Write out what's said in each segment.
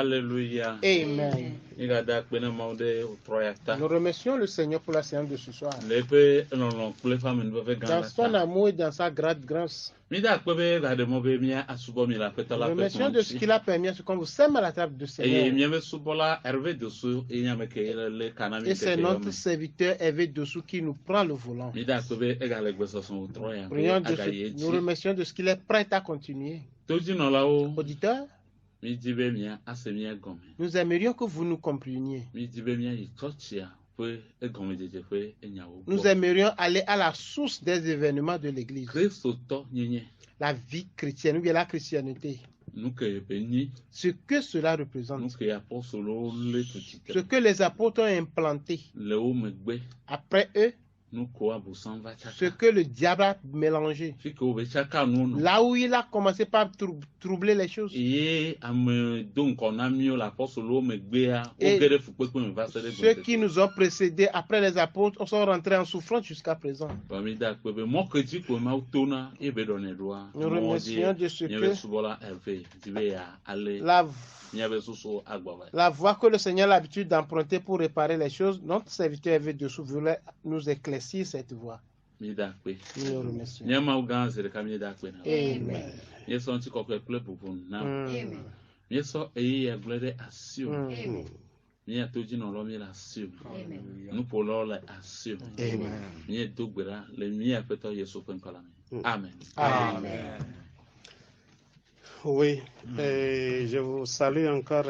Alléluia. Amen. Nous remercions le Seigneur pour la séance de ce soir. Dans son amour et dans sa grâce. Nous remercions de ce qu'il a permis à ce qu'on vous sème à la table du Seigneur. Et c'est notre serviteur Hervé Dessous qui nous prend le volant. Nous remercions de ce qu'il est prêt à continuer. Auditeurs, nous aimerions que vous nous compreniez. Nous aimerions aller à la source des événements de l'Église. La vie chrétienne ou bien la chrétienté. Ce que cela représente. Ce que les apôtres ont implanté. Après eux, ce que le diable a mélangé. Là où il a commencé par troubler les choses. Et ceux qui nous ont précédés après les apôtres sont rentrés en souffrance jusqu'à présent. Nous remercions de ce que la voie que le Seigneur a l'habitude d'emprunter pour réparer les choses, notre serviteur Hervé Dessous voulait nous éclaircir cette voie. Nous le remercions. Amen. Amen. Oui, et je vous salue encore.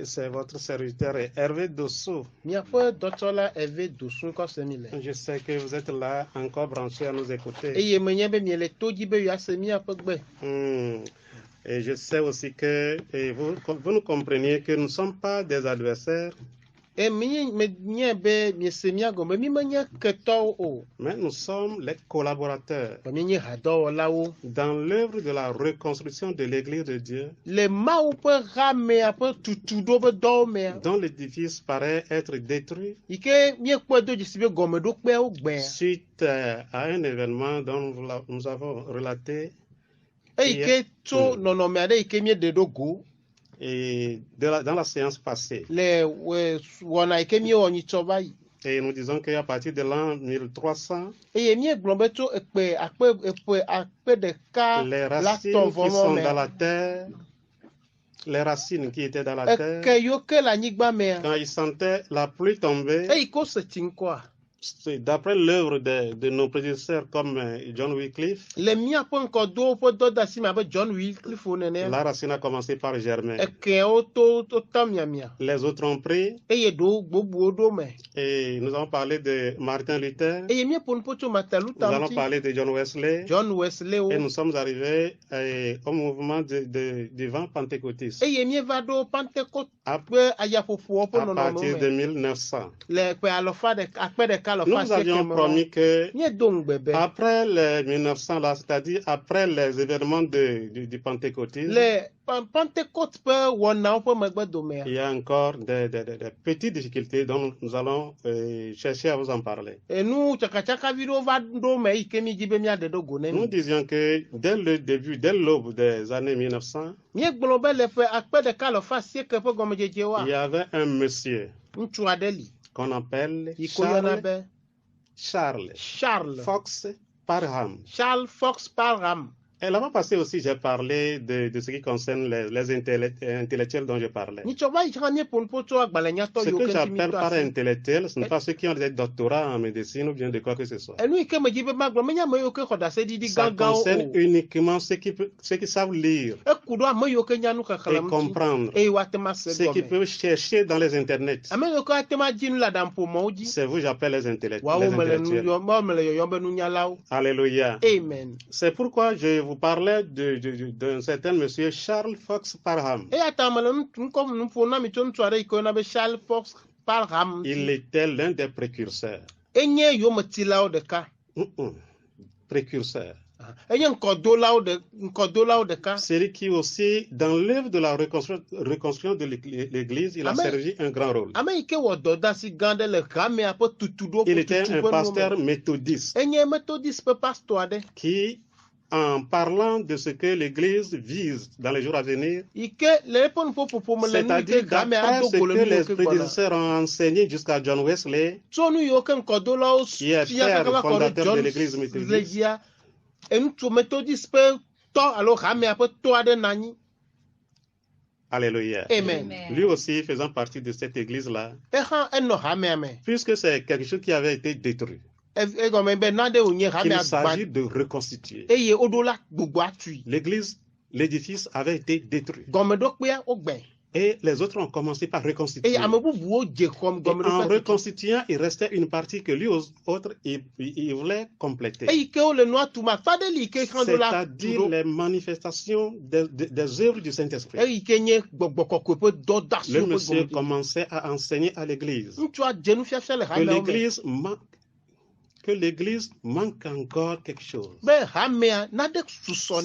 C'est votre serviteur Hervé Dessous. Je sais que vous êtes là encore branché à nous écouter. Et je sais aussi que vous nous compreniez que nous ne sommes pas des adversaires. Mais nous sommes les collaborateurs dans l'œuvre de la reconstruction de l'Église de Dieu, dont l'édifice paraît être détruit suite à un événement dont nous avons relaté et dans la séance passée. Et nous disons qu'à partir de l'an 1300, les racines qui sont dans la terre, les racines qui étaient dans la terre, quand ils sentaient la pluie tomber, d'après l'œuvre de nos prédécesseurs comme John Wycliffe, la racine a commencé par germer. Les autres ont pris. Et nous allons parler de Martin Luther. Nous allons parler de John Wesley. Et nous sommes arrivés au mouvement du vent pentecôtiste. À partir de 1900. Nous avions promis que après les 1900, là, c'est-à-dire après les événements du pentecôtisme, il y a encore des petites difficultés dont nous allons chercher à vous en parler. Nous disions que dès le début, dès l'aube des années 1900, il y avait un monsieur qu'on appelle Charles Fox Parham. Et l'avant passé aussi, j'ai parlé de ce qui concerne les intellectuels dont je parlais. Ce que j'appelle par intellectuels, ce n'est pas ceux qui ont des doctorats en médecine ou bien de quoi que ce soit. Ça concerne uniquement ceux qui savent lire et comprendre, ceux qui peuvent chercher dans les internets. C'est vous, j'appelle les intellectuels. Alléluia. Amen. C'est pourquoi je vous parlais d'un certain monsieur Charles Fox Parham. Il était l'un des précurseurs. Précurseur. Celui qui aussi, dans l'œuvre de la reconstruction de l'Église, il a servi un grand rôle. Il était un pasteur méthodiste qui en parlant de ce que l'Église vise dans les jours à venir, c'est-à-dire d'après ce que les prédécesseurs ont enseigné jusqu'à John Wesley, qui est père fondateur de l'Église méthodiste. Alléluia. Amen. Lui aussi faisant partie de cette église-là, puisque c'est quelque chose qui avait été détruit, qu'il s'agit de reconstituer. L'église, l'édifice avait été détruit. Et les autres ont commencé par reconstituer. Et en reconstituant, il restait une partie que lui autres, il voulait compléter. C'est-à-dire les manifestations des œuvres du Saint-Esprit. Le monsieur commençait à enseigner à l'église que l'église manque encore quelque chose.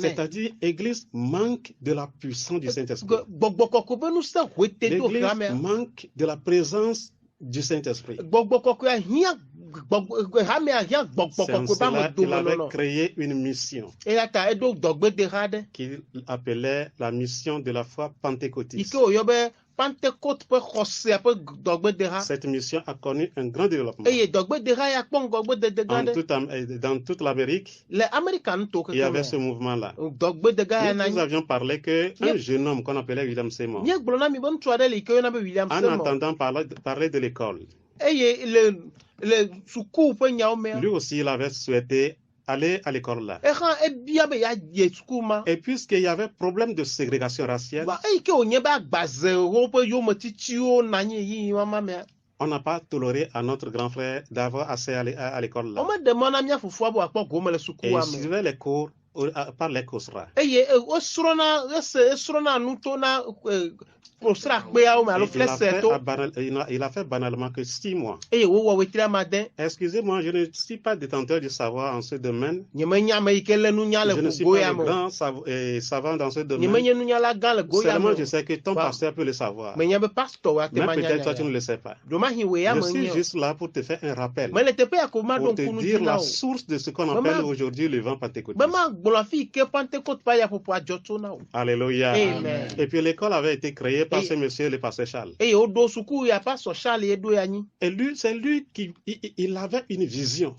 C'est-à-dire l'église manque de la puissance du Saint-Esprit. L'église manque de la présence du Saint-Esprit. C'est en cela qu'il avait créé une mission qu'il appelait la mission de la foi pentecôtiste. Cette mission a connu un grand développement. Dans toute l'Amérique, il y avait ce mouvement-là. Nous avions parlé qu'un jeune homme qu'on appelait William Seymour, en entendant parler de l'école, lui aussi il avait souhaité aller à l'école là. Et puisqu'il y avait problème de ségrégation raciale, on n'a pas toléré à notre grand frère d'avoir accès à l'école là. Et il suivait les cours par les COSRA. Il a fait banalement que 6 mois. Excusez-moi, je ne suis pas détenteur du savoir en ce domaine. Je ne suis pas le grand savant dans ce domaine. Seulement, je sais que ton pasteur peut le savoir. Mais peut-être toi, tu ne le sais pas. Je suis juste là pour te faire un rappel. Pour te dire la source de ce qu'on appelle aujourd'hui le vent pentecôtiste. Alléluia. Et puis l'école avait été créée par ce monsieur, le pasteur Charles. Et lui, c'est lui qui il avait une vision.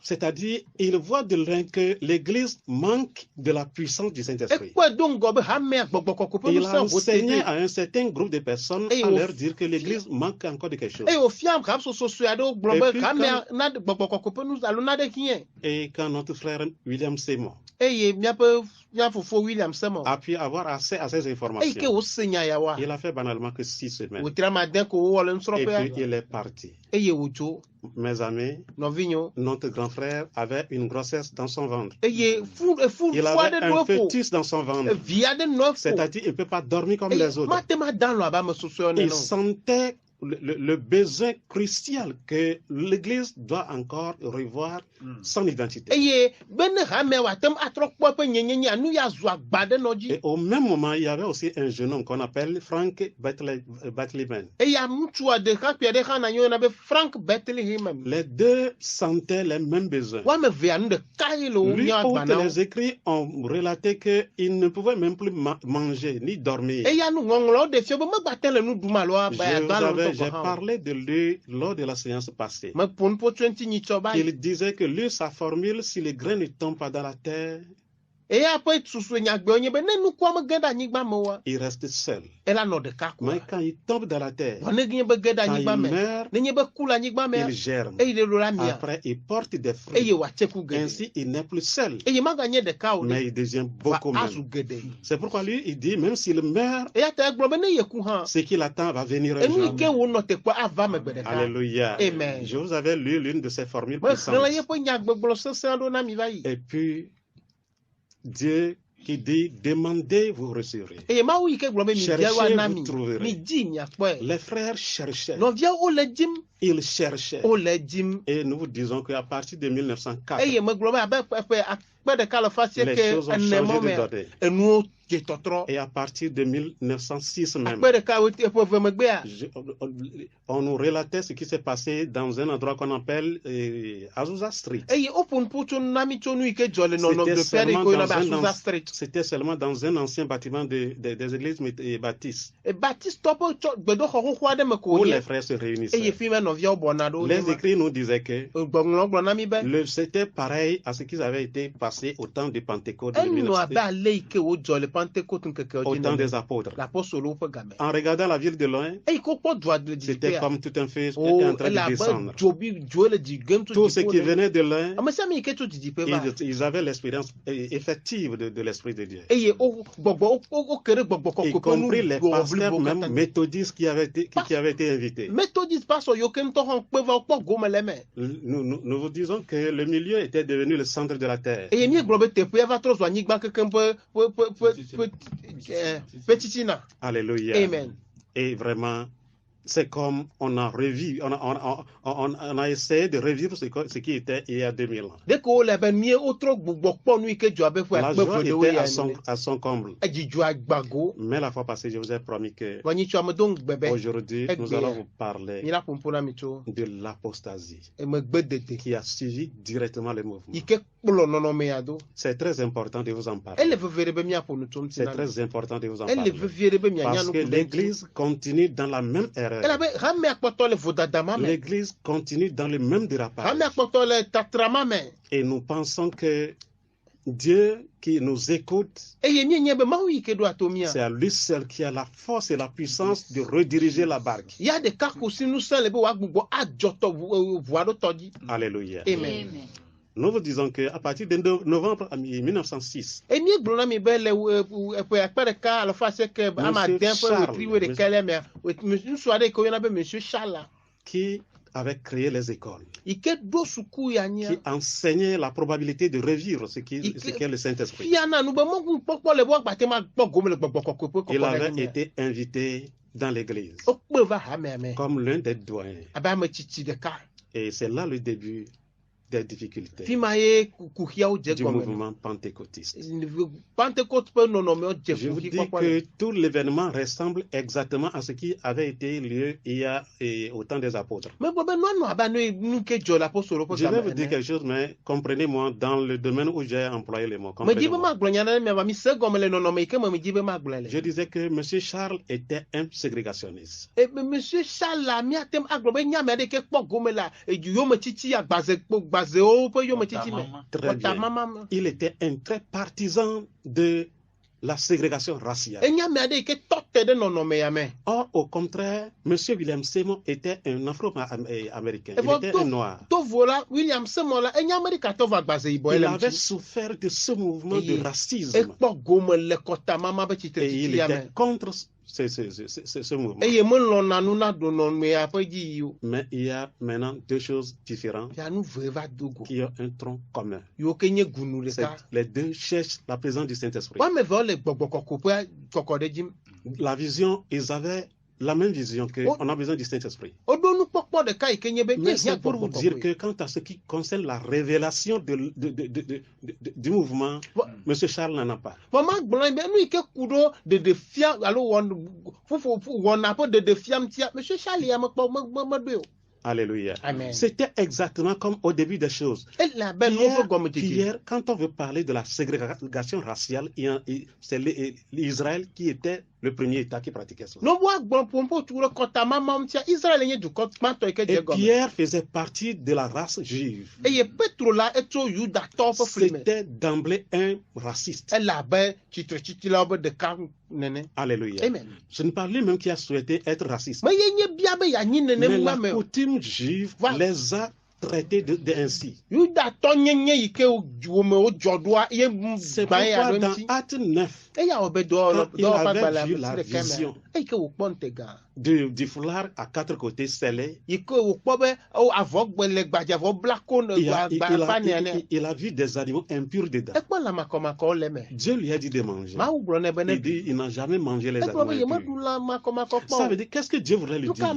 C'est-à-dire, il voit de loin que l'église manque de la puissance du Saint-Esprit. Il a enseigné à un certain groupe de personnes à leur dire que l'église manque encore de quelque chose. Et quand notre frère William Seymour a pu avoir accès à ces informations, il a fait banalement que 6 semaines. Et puis il est parti. Mes amis, notre grand frère avait une grossesse dans son ventre. Il avait un fœtus dans son ventre. C'est-à-dire qu'il ne peut pas dormir comme les autres. Il sentait le besoin crucial que l'Église doit encore revoir son identité. Et au même moment, il y avait aussi un jeune homme qu'on appelle Frank Bethlehem. Les deux sentaient les mêmes besoins. Lui, autres les écrits ont relaté qu'il ne pouvait même plus manger ni dormir. J'ai parlé de lui lors de la séance passée. Il disait que lui, sa formule, si les grains ne tombent pas dans la terre, il reste seul. Mais quand il tombe dans la terre, quand il meurt, il germe. Après, il porte des fruits. Ainsi, il n'est plus seul. Mais il devient beaucoup même. C'est pourquoi lui, il dit, même s'il meurt, ce qu'il attend va venir un jour. Alléluia. Amen. Je vous avais lu l'une de ces formules puissantes. Et puis, Dieu qui dit, demandez, vous recevrez. Cherchez, vous trouverez. Les frères cherchaient. Ils cherchaient. Et nous vous disons qu'à partir de 1904, les choses ont changé de données. Et à partir de 1906 même, on nous relatait ce qui s'est passé dans un endroit qu'on appelle Azusa Street. C'était seulement dans un ancien bâtiment des églises baptistes où les frères se réunissaient. Les écrits nous disaient que c'était pareil à ce qui avait été passé au temps de Pentecôte, au temps des apôtres. En regardant la ville de loin, c'était comme tout un feu en train de descendre. Tout ce qui venait de loin, ils avaient l'expérience effective de l'Esprit de Dieu. Y compris les pasteurs même méthodistes qui avaient été invités. Nous vous disons que le milieu était devenu le centre de la terre. Alléluia. Amen. Et vraiment, c'est comme on a essayé de revivre ce qui était il y a 2000 ans. La joie était à son comble. Mais la fois passée, je vous ai promis que aujourd'hui, nous allons vous parler de l'apostasie qui a suivi directement le mouvement. C'est très important de vous en parler. C'est très important de vous en parler. Parce que l'Église continue dans la même erreur. L'Église continue dans le même dérapage. Et nous pensons que Dieu qui nous écoute, c'est à lui seul qui a la force et la puissance de rediriger la barque. Alléluia. Amen. Nous vous disons qu'à partir de novembre 1906, qui avait créé les écoles, qui enseignait la probabilité de revivre ce qu'est le Saint-Esprit. Il avait été invité dans l'église comme l'un des doyens. Et c'est là le début des difficultés du mouvement pentecôtiste. Je vous dis que tout l'événement ressemble exactement à ce qui avait été lieu au temps des apôtres. Je vais vous dire quelque chose, mais comprenez-moi dans le domaine où j'ai employé le mot. Je disais que M. Charles était un ségrégationniste. Très bien. Il était un très partisan de la ségrégation raciale. Or, au contraire, M. William Seymour était un afro-américain. Il était un noir. Il avait souffert de ce mouvement de racisme. Et il était contre ce mouvement. Mais il y a maintenant deux choses différentes qui ont un tronc commun. Les deux cherchent la présence du Saint-Esprit. La vision, ils avaient la même vision qu'on a besoin du Saint-Esprit. Mais c'est pour vous dire que quant à ce qui concerne la révélation du mouvement, M. Charles n'en a pas. Alléluia. C'était exactement comme au début des choses. Hier, quand on veut parler de la ségrégation raciale, c'est l'Israël qui était le premier État qui pratiquait cela. Et Pierre faisait partie de la race juive. C'était d'emblée un raciste. Alléluia. Je ne parle même qui a souhaité être raciste. Mais la coutume juive les a traités ainsi. C'est pourquoi dans Acte 9, quand il avait vu la vision du foulard à quatre côtés scellé, il a vu des animaux impurs dedans. Dieu lui a dit de manger. Il dit il n'a jamais mangé les animaux impurs. Ça veut dire, qu'est-ce que Dieu voulait lui dire?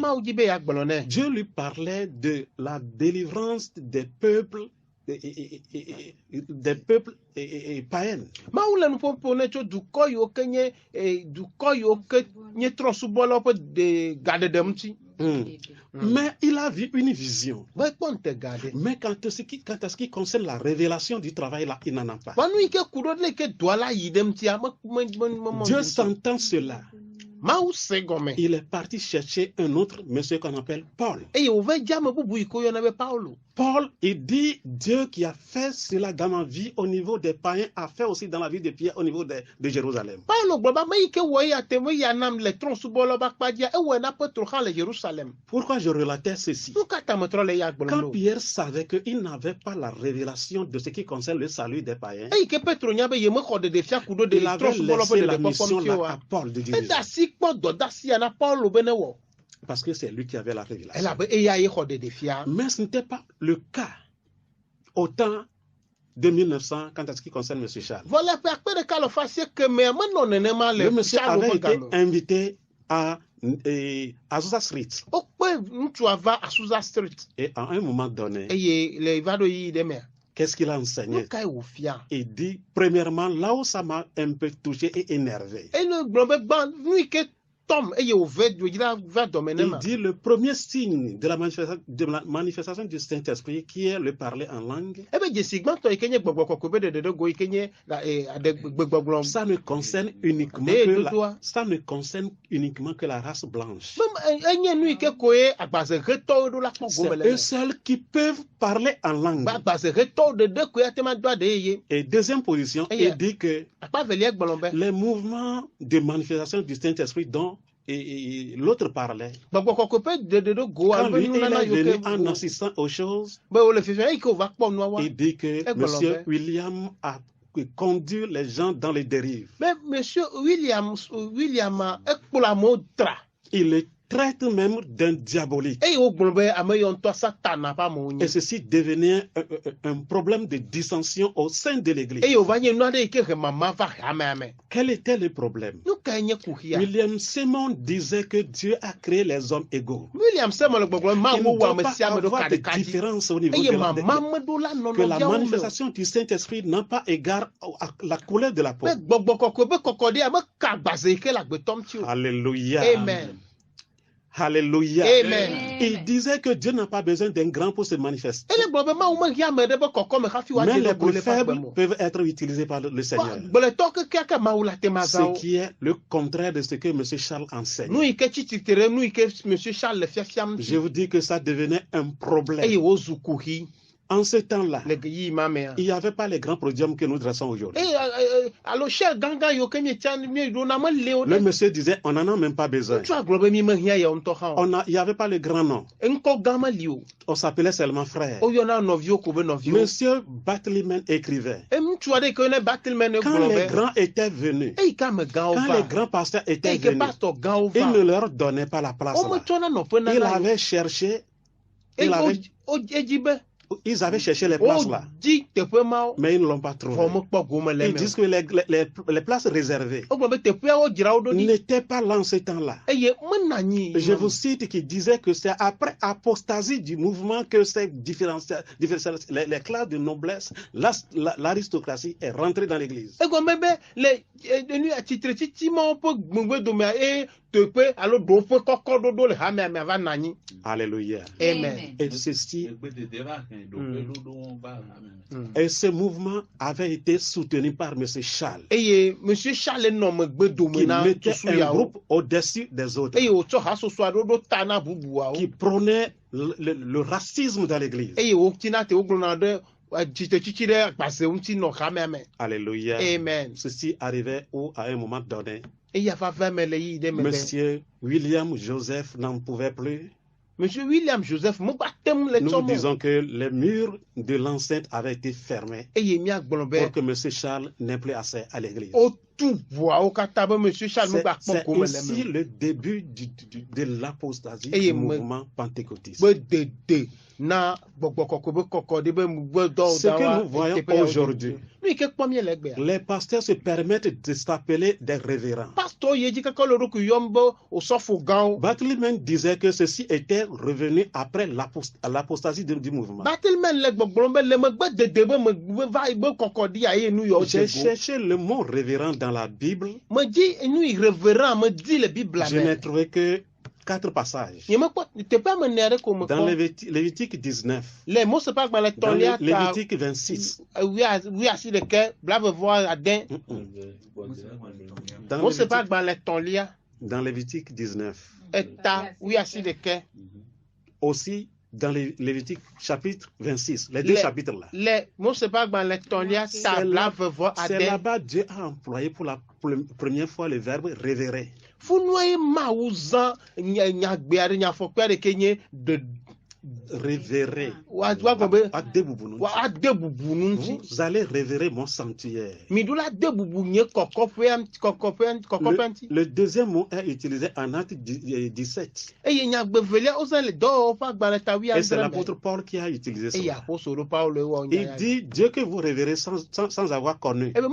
Dieu lui parlait de la délivrance des peuples des peuples païens. Mais il a vu une vision. Mais quant à ce qui concerne la révélation du travail, là, il n'en a pas. Dieu s'entend cela. Il est parti chercher un autre monsieur qu'on appelle Paul. Paul, il dit, Dieu qui a fait cela dans ma vie au niveau des païens, a fait aussi dans la vie des Pierre au niveau de Jérusalem. Pourquoi je relatais ceci? Quand Pierre savait qu'il n'avait pas la révélation de ce qui concerne le salut des païens, il avait laissé la mission là à Paul de diriger. Parce que c'est lui qui avait la révélation. Mais ce n'était pas le cas au temps de 1900 quant à ce qui concerne M. Charles. Le monsieur avait été invité à Azusa Street. Et à un moment donné, qu'est-ce qu'il a enseigné? Il dit, premièrement, là où ça m'a un peu touché et énervé. Il dit le premier signe de la manifestation du Saint-Esprit qui est le parler en langue. Ça ne concerne uniquement que la race blanche. C'est eux seuls qui peuvent parler en langue. Et deuxième position, il dit que les mouvements de manifestation du Saint-Esprit dont et l'autre parlait. Quand lui, il est venu en assistant aux choses, il dit que M. William a conduit les gens dans les dérives. Mais M. William il traite même d'un diabolique. Et ceci devenait un problème de dissension au sein de l'Église. Quel était le problème? William Simon disait que Dieu a créé les hommes égaux. Il ne doit pas avoir de différence au niveau de que la manifestation du Saint-Esprit n'a pas égard à la couleur de la peau. Alléluia. Amen. Alléluia. Amen. Il disait que Dieu n'a pas besoin d'un grand pour se manifester. Mais les plus faibles peuvent être utilisés par le Seigneur. Ce qui est le contraire de ce que M. Charles enseigne. Je vous dis que ça devenait un problème. En ce temps-là, il n'y avait pas les grands podiums que nous dressons aujourd'hui. Le monsieur disait, on n'en a même pas besoin. Il n'y avait pas les grands noms. On s'appelait seulement frère. Monsieur Battleman écrivait. Quand les grands étaient venus, quand les grands pasteurs étaient venus, il ne leur donnait pas la place là. Il avait cherché, ils avaient cherché les places là, mais ils ne l'ont pas trouvé. Ils disent que les places réservées n'étaient pas là en ce temps-là. Je vous cite qui disait que c'est après apostasie du mouvement que les classes de noblesse, l'aristocratie est rentrée dans l'église. Alléluia. Amen. Et ceci, et ce mouvement avait été soutenu par M. Charles, qui mettait un groupe au-dessus des autres, qui prônait le racisme dans l'église. Alléluia. Amen. Ceci arrivait à un moment donné, Monsieur William Joseph n'en pouvait plus. Monsieur William Joseph, nous disons que les murs de l'enceinte avaient été fermés pour que M. Charles n'ait plus accès à l'église. C'est ici le début de l'apostasie du mouvement pentecôtiste. Ce que nous voyons aujourd'hui, Les pasteurs se permettent de s'appeler des révérends. Barthélemy disait que ceci était revenu après l'apostasie du mouvement. J'ai cherché le mot révérend dans la Bible. Je n'ai trouvé que 4 passages. Dans Lévitique 19. Dans Lévitique 26. Dans Lévitique 19. Aussi dans Lévitique chapitre 26. Les deux chapitres là. C'est là-bas Dieu a employé pour la première fois le verbe révérer. Révérer. Vous allez révérer mon sanctuaire. Le deuxième mot est utilisé en Acte 17. Et c'est l'apôtre Paul qui a utilisé ça. Il dit Dieu que vous révérez sans avoir connu. Ça veut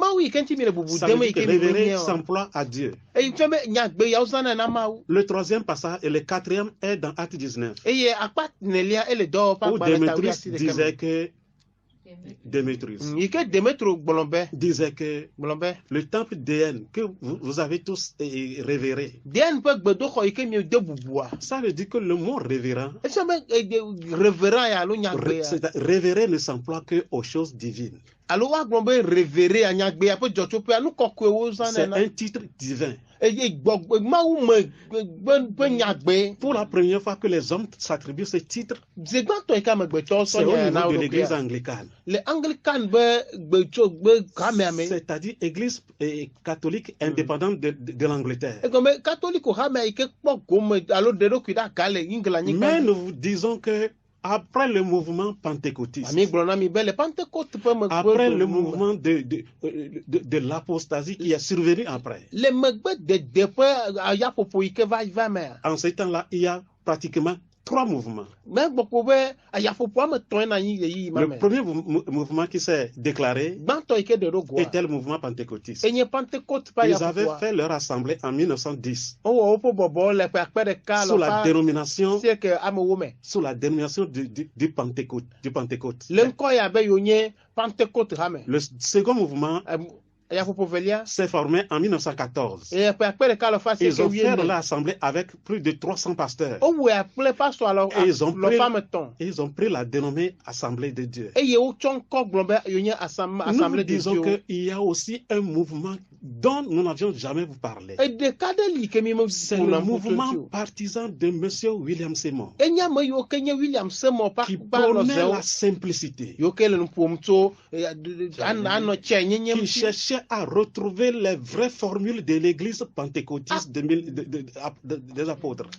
dire que révérer s'emploie à Dieu. Le troisième passage et le quatrième est dans Acte 19. Où Démétrius disait que disait que le temple d'Éen que vous avez tous révéré, ça veut dire que le mot révérend, révérer ne s'emploie que aux choses divines. C'est un titre divin. Pour la première fois que les hommes s'attribuent ce titre, c'est au niveau de l'église anglicane. C'est-à-dire l'église catholique indépendante de l'Angleterre. Mais nous vous disons que après le mouvement pentecôtiste, après le mouvement de l'apostasie qui est survenu après, en ce temps-là, il y a pratiquement 3 mouvements. Le premier mouvement qui s'est déclaré était le mouvement pentecôtiste. Ils avaient fait leur assemblée en 1910 sous la dénomination du Pentecôte. Le second mouvement s'est formé en 1914. Ils ont fait l'assemblée avec plus de 300 pasteurs. Et ils ont pris la dénommée Assemblée de Dieu. Nous disons qu'il y a aussi un mouvement dont nous n'avions jamais vous parlé. C'est le mouvement partisan de M. William Seymour qui prônait la simplicité, qui cherchait à retrouver les vraies formules de l'église pentecôtiste des apôtres.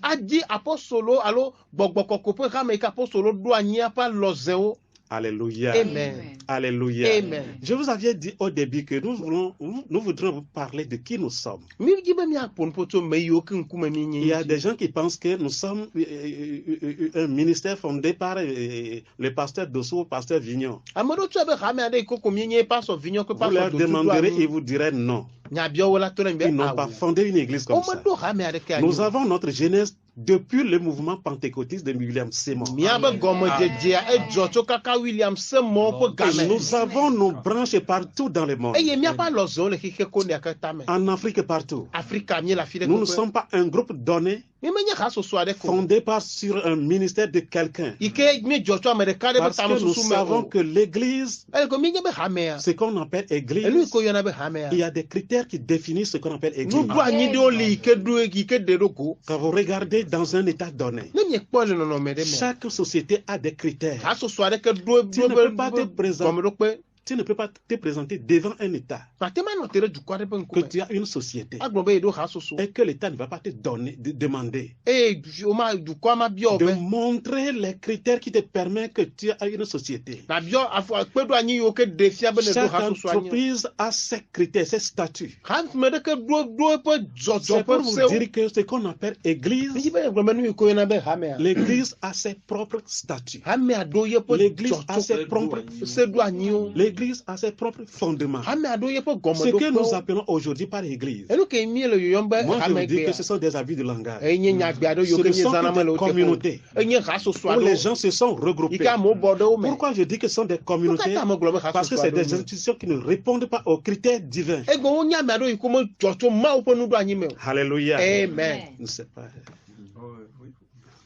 Alléluia. Amen. Alléluia. Amen. Je vous avais dit au début que nous voudrions vous parler de qui nous sommes. Il y a des gens qui pensent que nous sommes un ministère fondé par le pasteur Dosso, le pasteur Vignon. Vous leur demanderez, ils vous diraient non. Ils n'ont pas fondé une église comme ça. Nous avons notre genèse depuis le mouvement pentecôtiste de William Seymour. Et nous avons nos branches partout dans le monde. En Afrique partout. Nous ne sommes pas un groupe donné fondé sur un ministère de quelqu'un. Parce que nous savons que l'église, ce qu'on appelle église, il y a des critères qui définissent ce qu'on appelle église. Quand vous regardez dans un état donné, chaque société a des critères. Tu ne peux pas te présenter devant un État que tu as une société et que l'État ne va pas te demander de montrer les critères qui te permettent que tu as une société. Chaque entreprise a ses critères, ses statuts. C'est pour vous dire que ce qu'on appelle Église, l'Église a ses propres statuts. L'Église a ses propres. L'Église l'église a ses propres fondements. Ce que nous appelons aujourd'hui par église, moi je veux dire que ce sont des habits de langage. Ce ne sont que des communautés où les gens se sont regroupés. Pourquoi je dis que ce sont des communautés? Parce que c'est des institutions qui ne répondent pas aux critères divins. Alléluia. Amen.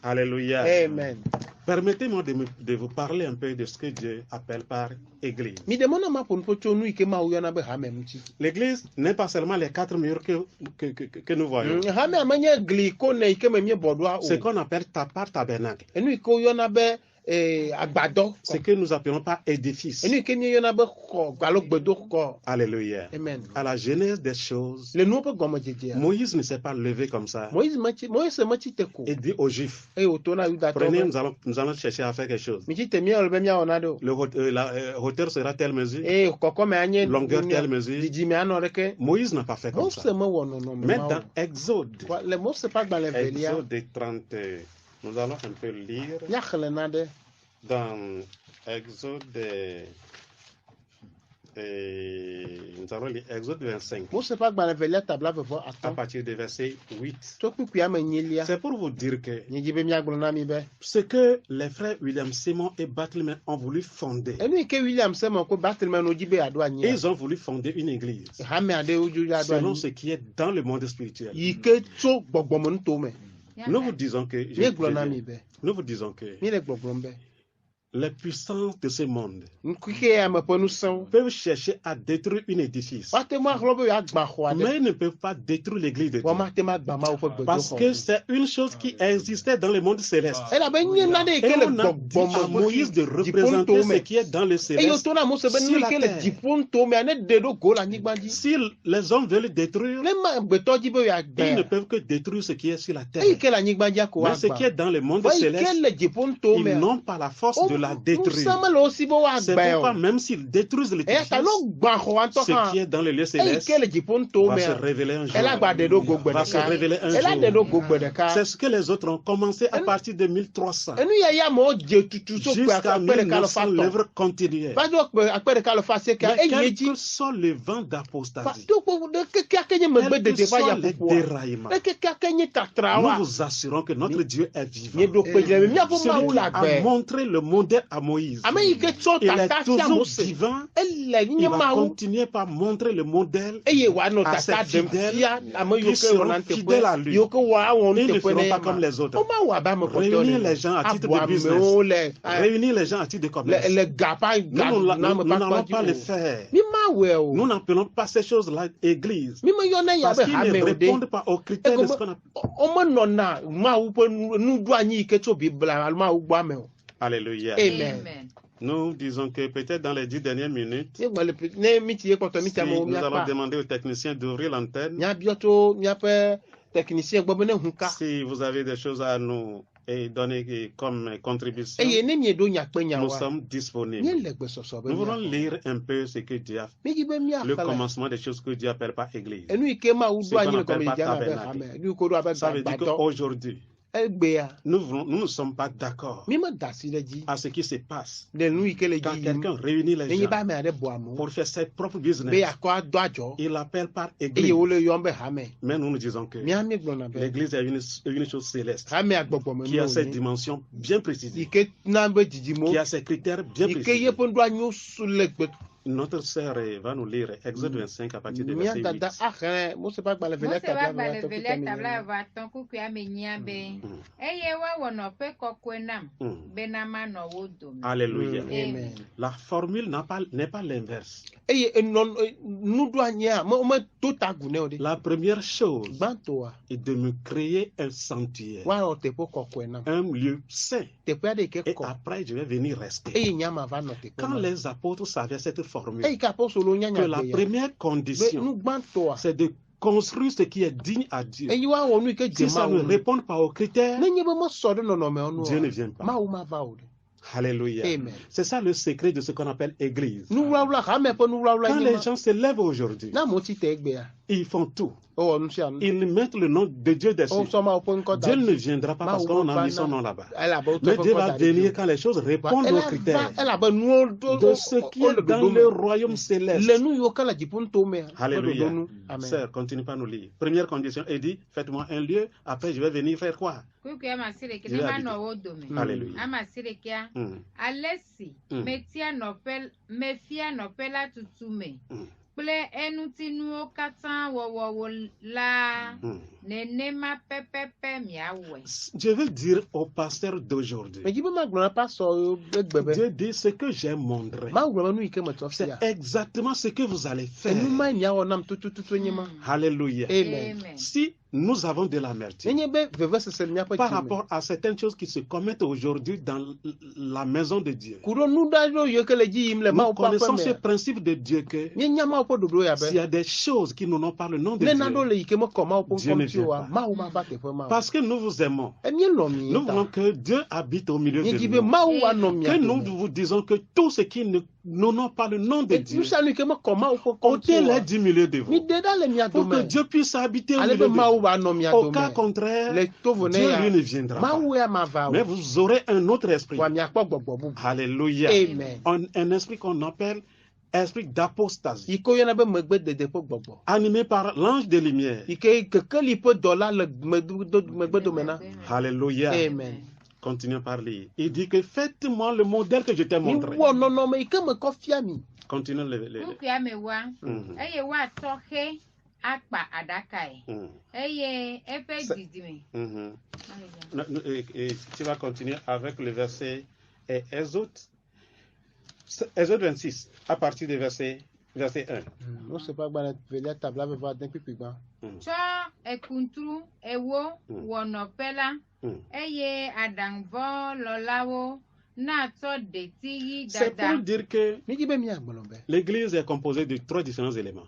Alléluia. Amen. Permettez-moi de vous parler un peu de ce que Dieu appelle par église. L'église n'est pas seulement les 4 murs que nous voyons. Ce qu'on appelle tabernacle. Ce que nous appelons pas édifice. Alléluia. Amen. À la genèse des choses, Moïse ne s'est pas levé comme ça et dit aux Juifs, prenez, nous allons chercher à faire quelque chose. La hauteur sera telle mesure, longueur telle mesure. Moïse n'a pas fait comme ça. Mais dans Exode 30, nous allons un peu lire dans Exode, nous allons lire Exode 25 à partir du verset 8. C'est pour vous dire que ce que les frères William Simon et Barthélemy ont voulu fonder, ils ont voulu fonder une église selon ce qui est dans le monde spirituel. Nous vous disons que les puissances de ce monde peuvent chercher à détruire un édifice, mais ils ne peuvent pas détruire l'église de Dieu. Parce que c'est une chose qui existait dans le monde céleste. Et on a dit à Moïse de représenter ce qui est dans le céleste sur la terre. Si les hommes veulent détruire, ils ne peuvent que détruire ce qui est sur la terre. Mais ce qui est dans le monde céleste, ils n'ont pas la force de la détruire. C'est pourquoi même s'ils détruisent l'édifice, ce qui est dans le lieu céleste va se révéler un jour. Va se révéler un jour. C'est ce que les autres ont commencé à partir de 1300. Jusqu'à 1900, l'œuvre continuait. Mais quel que soit le vent d'apostasie, quel que soit les déraillements, nous vous assurons que notre Dieu est vivant. Celui qui a montré le modèle à Moïse, il est toujours vivant. Il va continuer par montrer le modèle à ses fidèles qui seront fidèles à lui. Ils ne feront pas comme les autres. Réunir les gens à titre de business, réunir les gens à titre de commerce. Nous n'allons pas le faire. Nous n'appelons pas ces choses-là église, parce qu'ils ne répondent pas aux critères de ce qu'on appelle. Alléluia. Amen. Nous disons que peut-être dans les 10 dernières minutes, si nous allons demander aux techniciens d'ouvrir l'antenne, si vous avez des choses à nous donner comme contribution, nous sommes disponibles. Nous voulons lire un peu ce que Dieu a fait, le commencement des choses que Dieu appelle par église, ce qu'on appelle par tabernacle. Ça veut dire qu'aujourd'hui, nous ne sommes pas d'accord à ce qui se passe quand quelqu'un réunit les gens pour faire ses propres business. Il l'appelle par église. Mais nous disons que l'église est une chose céleste qui a ses dimensions bien précises, qui a ses critères bien précis. Notre sœur va nous lire Exode 25 à partir de verset 8. Alléluia. La formule n'est pas l'inverse. La première chose est de me créer un sanctuaire, un lieu saint. Et après, je vais venir rester. Quand les apôtres savaient cette formule, que la première condition, c'est de construire ce qui est digne à Dieu. Si ça ne répond pas aux critères, Dieu ne vient pas. Alléluia. C'est ça le secret de ce qu'on appelle église. Quand les gens se lèvent aujourd'hui, ils font tout. Ils mettent le nom de Dieu dessus. Dieu ne viendra pas parce qu'on a mis son nom là-bas. Mais Dieu va venir quand les choses répondent aux critères de ce qui est dans le royaume céleste. Alléluia. Sœur, continue pas à nous lire. Première condition, il dit, faites-moi un lieu, après je vais venir faire quoi? Alléluia. Je veux dire au pasteur d'aujourd'hui, Dieu dit ce que j'ai montré. C'est exactement ce que vous allez faire. Alléluia. Amen. Si nous avons de l'amertume par rapport à certaines choses qui se commettent aujourd'hui dans la maison de Dieu, nous connaissons ce principe de Dieu que s'il y a des choses qui nous n'ont pas le nom de Dieu, Dieu ne vient pas. Parce que nous vous aimons. Nous voulons que Dieu habite au milieu de nous. Que nous vous disons que tout ce qui nous n'ont pas le nom de Dieu, ôtez-les du milieu de vous. Pour que Dieu puisse habiter au milieu de vous. Au cas contraire, Dieu lui ne viendra pas. Mais vous aurez un autre esprit. Alléluia. Un esprit qu'on appelle esprit d'apostasie, animé par l'ange de lumière. Alléluia. Amen. Continuons par lire. Il dit que faites-moi le modèle que je t'ai montré. Continuons le. Tu vas continuer avec le verset Exode 26, à partir du verset 1. C'est pour dire que l'église est composée de 3 différents éléments.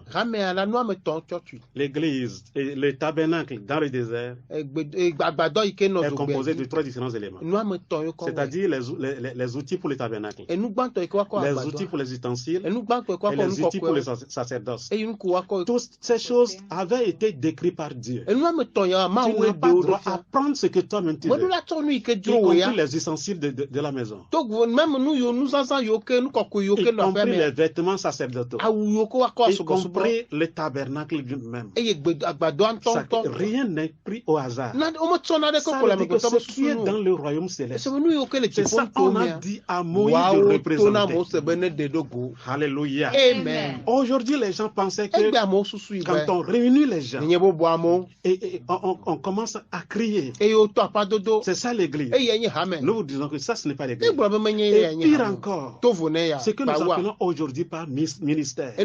L'église, le tabernacle dans le désert est composé de 3 différents éléments. C'est-à-dire les outils pour le tabernacle, les outils pour les ustensiles et les outils pour le sacerdoce. Toutes ces choses avaient été décrites par Dieu. Tu n'as pas le droit d'apprendre ce que toi-même tu veux, y compris les ustensiles de la maison. Y compris les vêtements sacerdotaux, y compris le tabernacle lui-même. Rien n'est pris au hasard. Ça veut dire que ce qui est dans le royaume céleste, c'est ça qu'on a dit à Moïse de représenter. Alléluia. Amen. Aujourd'hui, les gens pensaient que quand on réunit les gens et on commence à crier, c'est ça l'église. Nous vous disons que ça, ce n'est pas l'église. Et pire encore, ce que nous appelons aujourd'hui par ministère.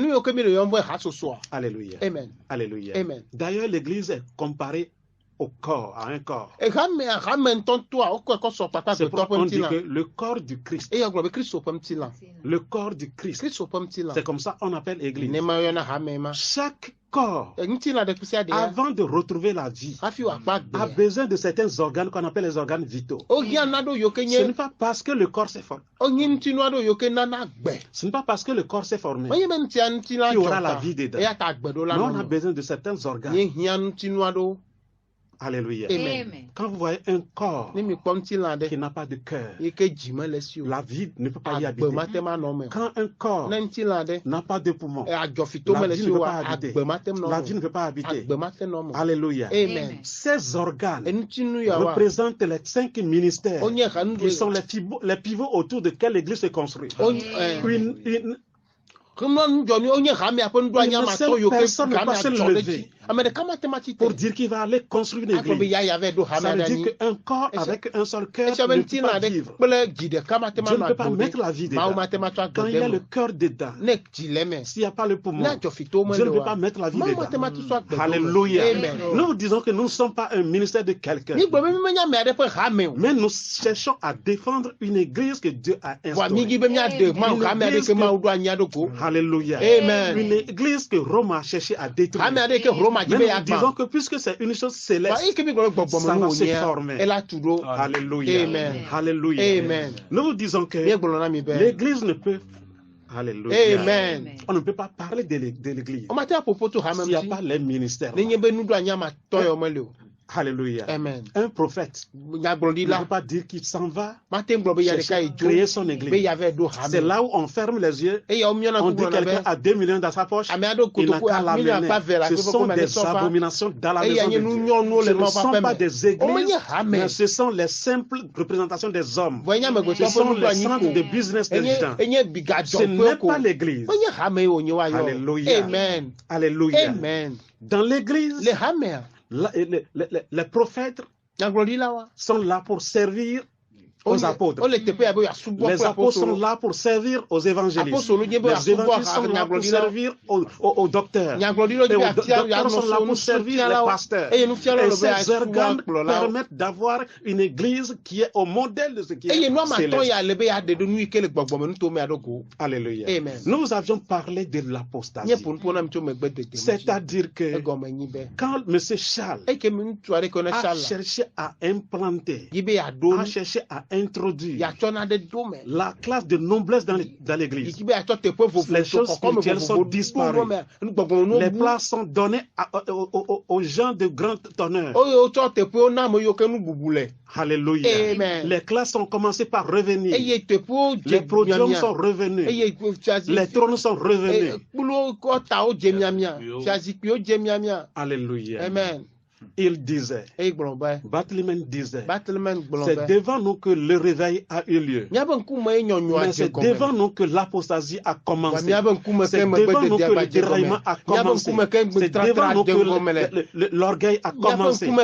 Alléluia. Amen. Alléluia. D'ailleurs, l'église est comparée au corps, à un corps. C'est pourquoi on dit que le corps du Christ. Le corps du Christ. C'est comme ça qu'on appelle l'église. Chaque corps, avant de retrouver la vie, a besoin de certains organes qu'on appelle les organes vitaux. Ce n'est pas parce que le corps s'est formé. Ce n'est pas parce que le corps s'est formé qu'il y aura la vie dedans. Non, on a besoin de certains organes. Alléluia. Amen. Quand vous voyez un corps qui n'a pas de cœur, la vie ne peut pas y habiter. Quand un corps n'a pas de poumons, la vie ne peut pas habiter. La vie ne peut pas habiter. Alléluia. Amen. Ces organes représentent les 5 ministères qui sont les pivots autour desquels l'Église se construit. Une seule personne ne peut se lever pour dire qu'il va aller construire une église. Ça veut dire qu'un corps avec un seul cœur ne peut pas vivre. Dieu ne peut pas mettre la vie dedans. Quand il y a le cœur dedans, s'il n'y a pas le poumon, Dieu ne peut pas mettre la vie dedans. Alléluia. Nous disons que nous ne sommes pas un ministère de quelqu'un, mais nous cherchons à défendre une église que Dieu a instaurée. Alléluia. Amen. Une église que Rome a cherché à détruire. Mais nous disons que puisque c'est une chose céleste, ça va se former. Alléluia. Amen. Alléluia. Amen. Nous disons que l'église ne peut Alléluia. Amen. On ne peut pas parler de l'église s'il n'y a pas les ministères. Alléluia. Amen. Un prophète ne peut pas dire qu'il s'en va créer son église. C'est là où on ferme les yeux. On dit quelqu'un a 2 millions dans sa poche. Il n'a qu'à l'amener. Ce sont des abominations dans la maison de Dieu. Ce ne sont pas des églises, mais ce sont les simples représentations des hommes. Ce sont les centres de business des gens. Ce n'est pas l'église. Alléluia. Amen. Alléluia. Amen. Dans l'église, les prophètes sont là pour servir aux apôtres. Les apôtres sont là pour servir aux évangélistes. Les évangélistes sont là pour servir aux docteurs. Et aux docteurs sont là pour servir les pasteurs. Et ces organes permettent d'avoir une église qui est au modèle de ce qui est céleste. Alléluia. Nous avions parlé de l'apostasie. C'est-à-dire que quand M. Charles a cherché à implanter, a cherché à introduire la classe de noblesse dans l'église, les choses spirituelles sont disparues. Les places sont données aux gens de grand honneur. Alléluia. Amen. Les classes ont commencé par revenir. Les podiums sont revenus. Les trônes sont revenus. Alléluia. Amen. Il disait, Barthélemy disait, c'est devant nous que le réveil a eu lieu. Mais c'est devant nous que l'apostasie a commencé. C'est devant nous que le déraillement a commencé. C'est devant nous que l'orgueil a commencé. Vous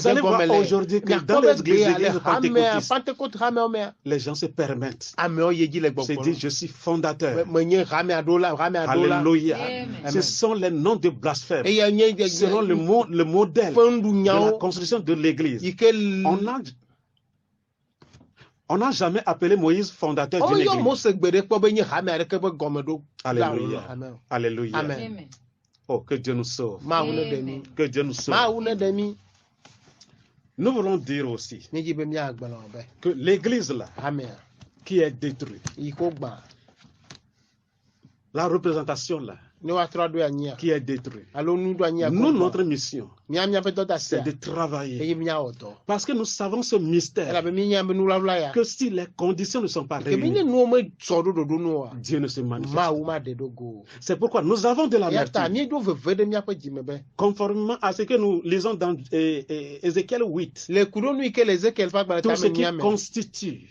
allez voir aujourd'hui que dans les églises pentecôtistes, les gens se permettent. Se disent, je suis fondateur. Alléluia. Ce sont les noms de blasphème. Selon le modèle de la construction de l'église. On n'a jamais appelé Moïse fondateur d'une église. Alléluia. Alléluia. Amen. Oh, que Dieu nous sauve. Que Dieu nous sauve. Nous voulons dire aussi que l'église là, qui est détruite, la représentation là, qui est détruit. Nous, notre mission, c'est de travailler. Parce que nous savons ce mystère, que si les conditions ne sont pas réunies, Dieu ne se manifeste. C'est pourquoi nous avons de l'amertume. Conformément à ce que nous lisons dans Ézéchiel 8, tout ce qui constitue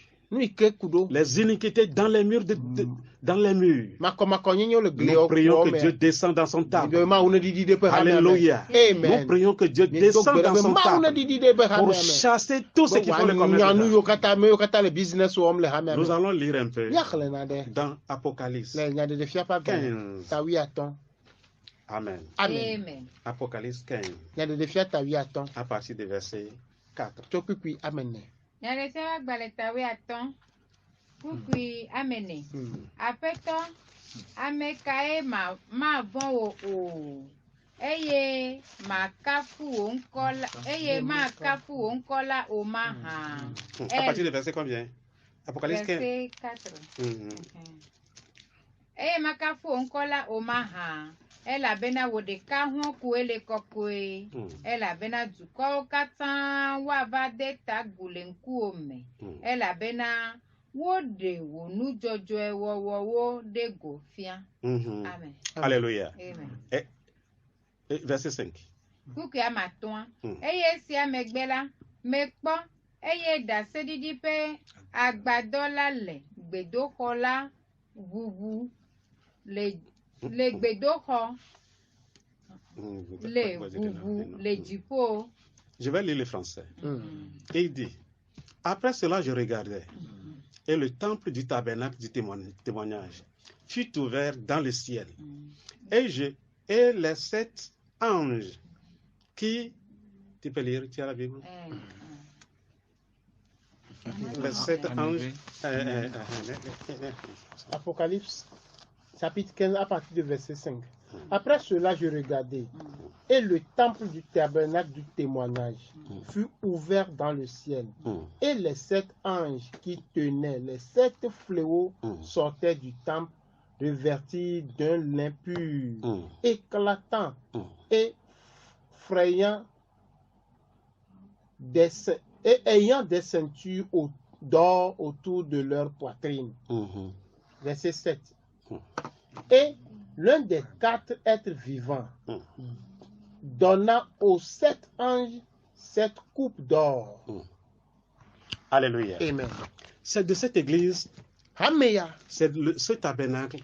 les iniquités dans les murs, dans les murs. Nous prions que Dieu descende dans son table. Alléluia. Nous prions que Dieu descende dans son table pour chasser tout ce qui font le commerce. Nous allons lire un peu dans Apocalypse 15. Amen. Amen. Apocalypse 15. À partir du verset 4. Nyalesema gbaletawe atɔn kukui amene apɛtɔ amekae ma vɔn wo o eye makafu wo ŋkɔ la o ma hã. À partir du verset combien? Apocalypse 15. Verset 4. Eye makafu wo ŋkɔ la o ma hã. Elabena wo ɖeka hɔn ko ele kɔkɔe. Elabena dukɔwo katã woava de ta gu le ŋkuwo me. Elabena woɖe wo nu dzɔdzɔe wɔwɔwo ɖe go fia. Amen. Alléluia. Verset 5. Kuku amatɔa. Eye esia megbe la, mekpɔ eye ɖaseɖiɖi ƒe agbadɔ la le gbedoxɔ la ʋuʋu le gbedoxɔ le ʋuʋu le dziƒo. Je vais lire le français. Et il dit, après cela je regardais, et le temple du tabernacle du témoignage fut ouvert dans le ciel. Et les 7 anges qui... Tu peux lire, tu as la Bible? Les 7 anges... Apocalypse chapitre 15 à partir du verset 5. Après cela, je regardais, et le temple du tabernacle du témoignage fut ouvert dans le ciel, et les 7 anges qui tenaient les 7 fléaux sortaient du temple revêtis d'un lin pur, éclatant et frayant et ayant des ceintures d'or autour de leur poitrine. Verset 7. Et l'un des 4 êtres vivants donna aux 7 anges 7 coupes d'or. Alléluia. Amen. C'est de cette église, c'est ce tabernacle,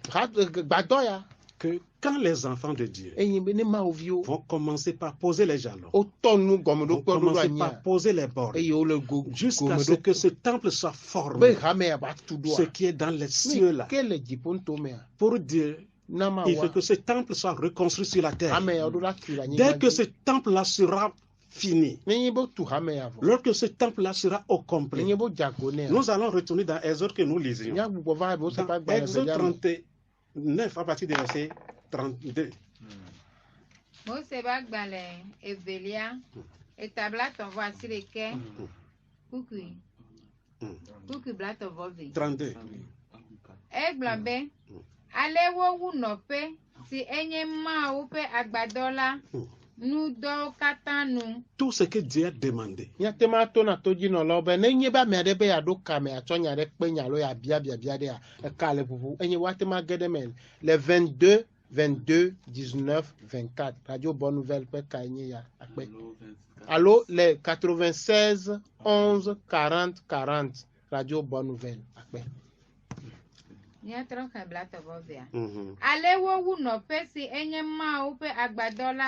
que quand les enfants de Dieu vont commencer par poser les jalons, vont commencer par poser les bornes, jusqu'à ce que ce temple soit formé, ce qui est dans les cieux là. Pour Dieu, il faut que ce temple soit reconstruit sur la terre. Dès que ce temple là sera fini, lorsque ce temple-là sera au complet, nous allons retourner dans Exode que nous lisions. Dans Exode 39, à partir du verset 32. Tout ce que Dieu a demandé. Les 22, 22, 19, 24. Radio Bonne Nouvelle. Allô, les 96, 11, 40, 40. Radio Bonne Nouvelle.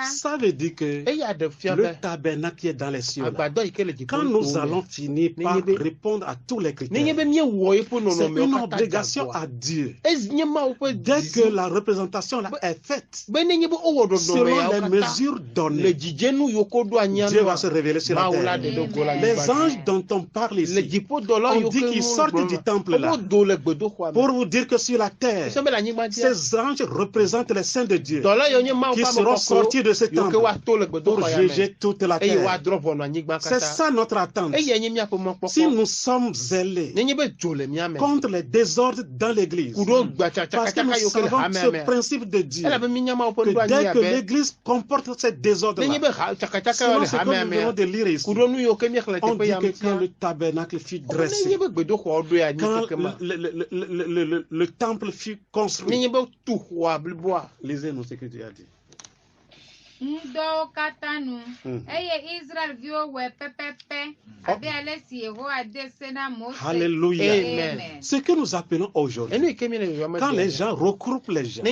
Ça veut dire que le tabernacle qui est dans les cieux, quand nous allons finir par répondre à tous les critères, c'est une obligation à Dieu. Dès que la représentation là est faite, selon les mesures données, Dieu va se révéler sur la terre. Les anges dont on parle ici, on dit qu'ils sortent du temple là pour vous dire que sur la terre, ces anges représentent les saints de Dieu qui seront sortis de ce temple pour juger toute la terre. C'est ça notre attente. Si nous sommes zélés contre les désordres dans l'église, parce que nous savons ce principe de Dieu, que dès que l'église comporte ce désordre-là, selon ce que nous venons de lire ici, on dit que quand le tabernacle fut dressé, quand le temple fut construit. Lisez-nous ce que Dieu a dit. Alléluia. Ce que nous appelons aujourd'hui, quand les gens regroupent les gens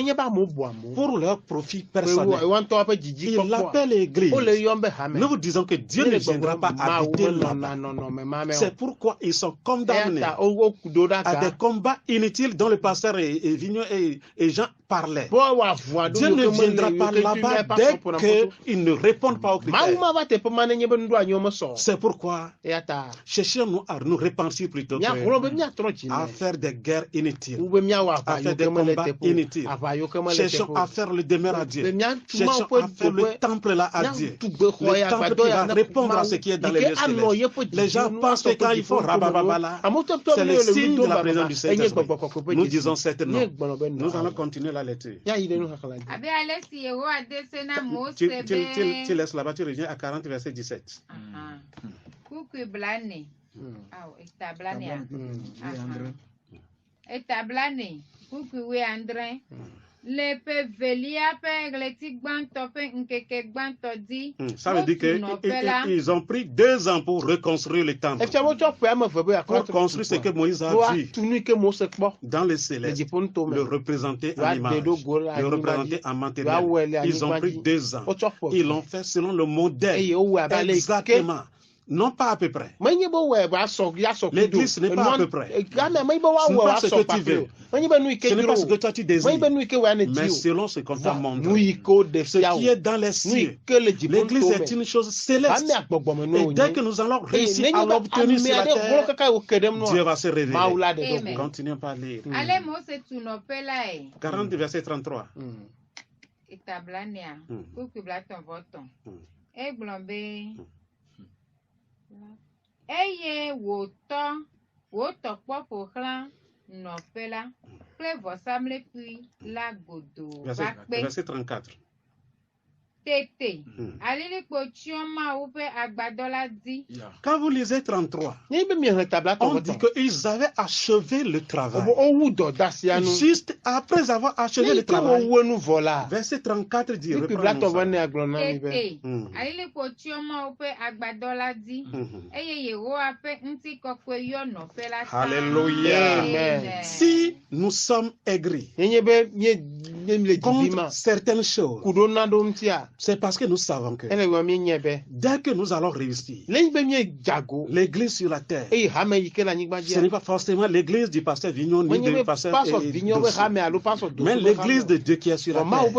pour leur profit personnel, ils l'appellent l'église. Nous vous disons que Dieu ne viendra pas habiter là-bas. C'est pourquoi ils sont condamnés à des combats inutiles dont le pasteur et Vignon et Jean parlaient. Dieu ne viendra pas là-bas dès qu'ils ne répondent pas aux critères. C'est pourquoi cherchons-nous à nous repentir plutôt à faire des guerres inutiles, à faire des combats inutiles. Cherchons à faire le demeure à Dieu. Cherchons à faire le temple là à Dieu. Le temple qui va répondre à ce qui est dans les lieux célestes. Les gens pensent que quand ils font rabababala, c'est le signe de la présence du Saint-Esprit. Nous disons certainement. Nous allons continuer la lecture. Tu laisses là-bas, tu reviens à 40 verset 17. Ça veut dire qu'ils ont pris 2 ans pour reconstruire le temple. Pour construire ce que Moïse a vu dans le céleste, le représenter en image, le représenter en matériel. Ils ont pris 2 ans. Ils l'ont fait selon le modèle. Exactement. Non pas à peu près. L'église n'est pas à peu près. Ce n'est pas ce que tu veux. Ce n'est pas ce que toi tu désires. Mais selon ce qu'on t'a montré. Ce qui est dans les cieux. L'église est une chose céleste. Et dès que nous allons réussir à l'obtenir sur la terre, Dieu va se révéler. Continuons par lire. 40 verset 33. Eye wòtɔ kpɔ ƒo xlã nɔƒe la Verset 34. Quand vous lisez 33, on dit qu'ils avaient achevé le travail. Juste après avoir achevé le travail, verset 34 dit, Alléluia. Si nous sommes aigris contre certaines choses, c'est parce que nous savons que dès que nous allons réussir, l'église sur la terre, ce n'est pas forcément l'église du pasteur Vignon ni du pasteur mais l'église de Dieu qui est sur la terre.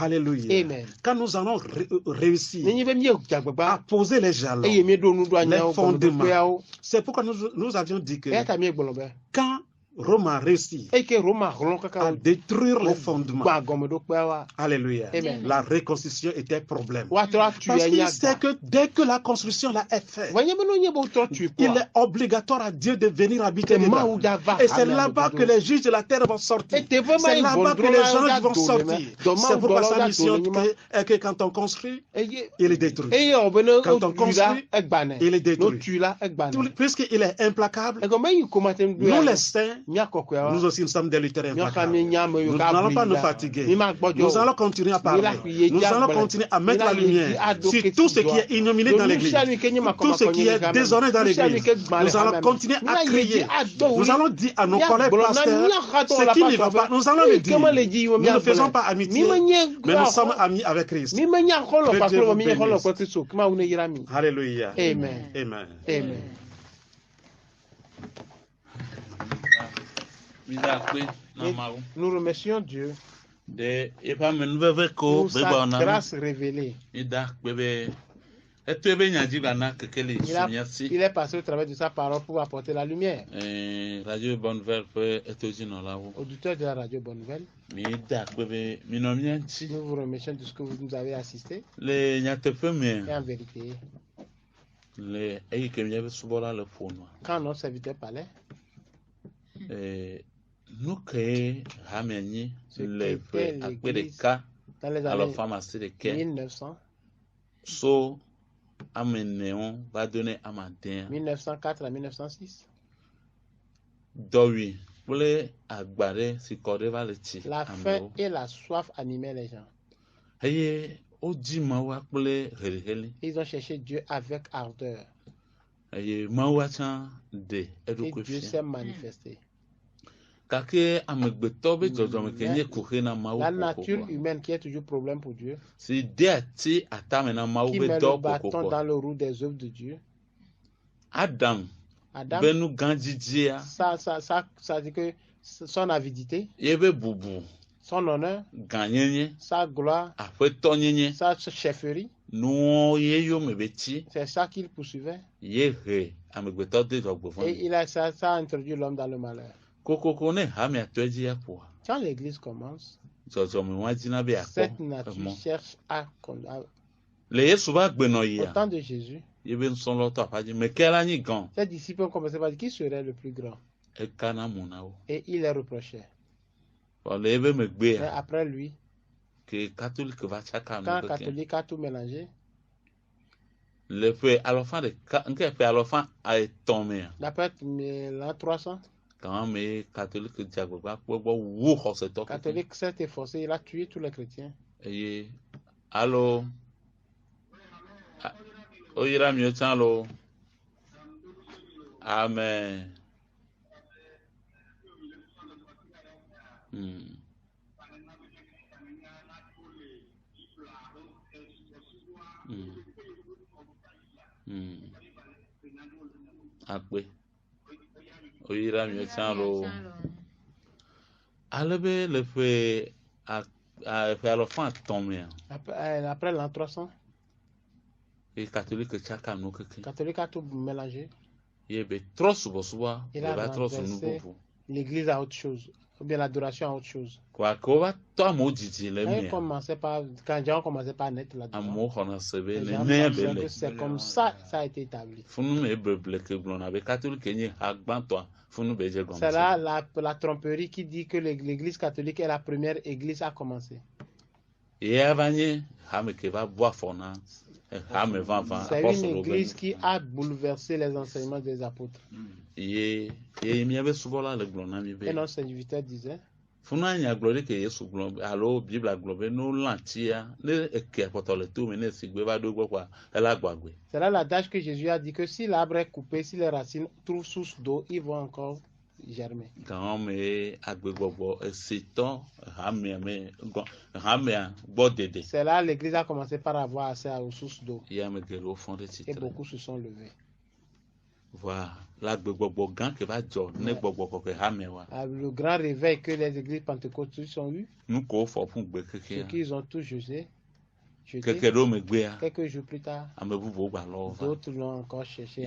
Alléluia. Quand nous allons réussir à poser les jalons, les fondements, c'est pourquoi nous avions dit que quand Rome a réussi à détruire les fondements. Alléluia. La reconstruction était problème. Parce qu'il sait que dès que la construction là est faite, il est obligatoire à Dieu de venir habiter dedans. Et c'est là-bas que les juges de la terre vont sortir. C'est là-bas que les anges vont sortir. C'est pourquoi sa mission est que quand on construit, il est détruit. Quand on construit, il est détruit. Puisqu'il est implacable, nous les saints, nous aussi nous sommes des lutteurs implacables. Nous n'allons pas nous fatiguer. Nous allons continuer à parler. Nous allons continuer à mettre la lumière sur tout ce qui est ignominé dans l'église, tout ce qui est désordre dans l'église. Nous allons continuer à crier. Nous allons dire à nos collègues pasteurs ce qui ne va pas. Nous allons le dire. Nous ne faisons pas amitié, mais nous sommes amis avec Christ. Alléluia. Amen. Amen. Amen. Nous remercions Dieu pour sa grâce révélée. Il est passé au travers de sa parole pour apporter la lumière. Radio Bonne Nouvelle peut être auditeur de la radio Bonne Nouvelle. Nous vous remercions de ce que vous nous avez assisté. Et en vérité, quand notre serviteur parlait, nous créons les cas dans les années 1900, so amenéon va donner à matin 1904 à 1906. La faim et la soif animaient les gens. Ils ont cherché Dieu avec ardeur. Et Dieu s'est manifesté. La nature humaine qui est toujours problème pour Dieu, qui met le bâton dans le roue des œuvres de Dieu. Adam, ça dit que son avidité, son honneur, sa gloire, sa chefferie, c'est ça qu'il poursuivait. Et ça a introduit l'homme dans le malheur. Quand l'église commence, cette nature cherche à conduire. Au temps de Jésus, ses disciples ont commencé par dire qui serait le plus grand. Et il les reprochait. Mais après lui, quand le catholique a tout mélangé, d'après l'an 300, catholique s'est efforcé, il a tué tous les chrétiens. Allô? Amen. Après l'an 300, et catholique a tout mélangé. Il a l'église à autre chose. ou bien l'adoration à autre chose. Quand Jean commençait par naître là-dedans, c'est comme ça a été établi. C'est là la tromperie qui dit que l'église catholique est la première église à commencer. C'est une église qui a bouleversé les enseignements des apôtres. Et notre serviteur disait, c'est là l'adage que Jésus a dit que si l'arbre est coupé, si les racines trouvent source d'eau, ils vont encore germer. C'est là l'église a commencé par avoir accès aux sources d'eau. Et beaucoup se sont levés. Voilà. Le grand réveil que les églises pentecôtistes ont eu, ce qu'ils ont tous jeté, quelques jours plus tard, d'autres l'ont encore cherché. Où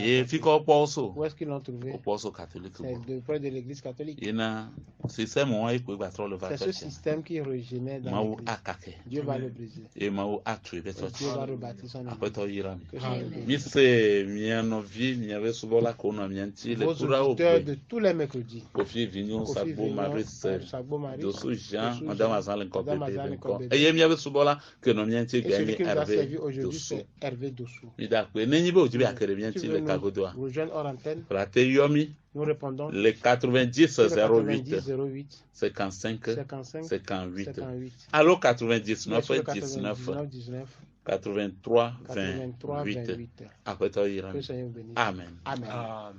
est-ce qu'ils l'ont trouvé? C'est près de l'église catholique. C'est ce système qui régénère dans l'église. Dieu va le briser. Dieu va rebâtir son église. Vos auditeurs de tous les mercredis. Et celui qui nous a servi aujourd'hui, c'est Hervé Dossou. Si tu veux nous rejoindre hors antenne, nous répondons le 90 08 55 58. Allo 99 19 83 28. Après toi, Amen. Amen. Amen.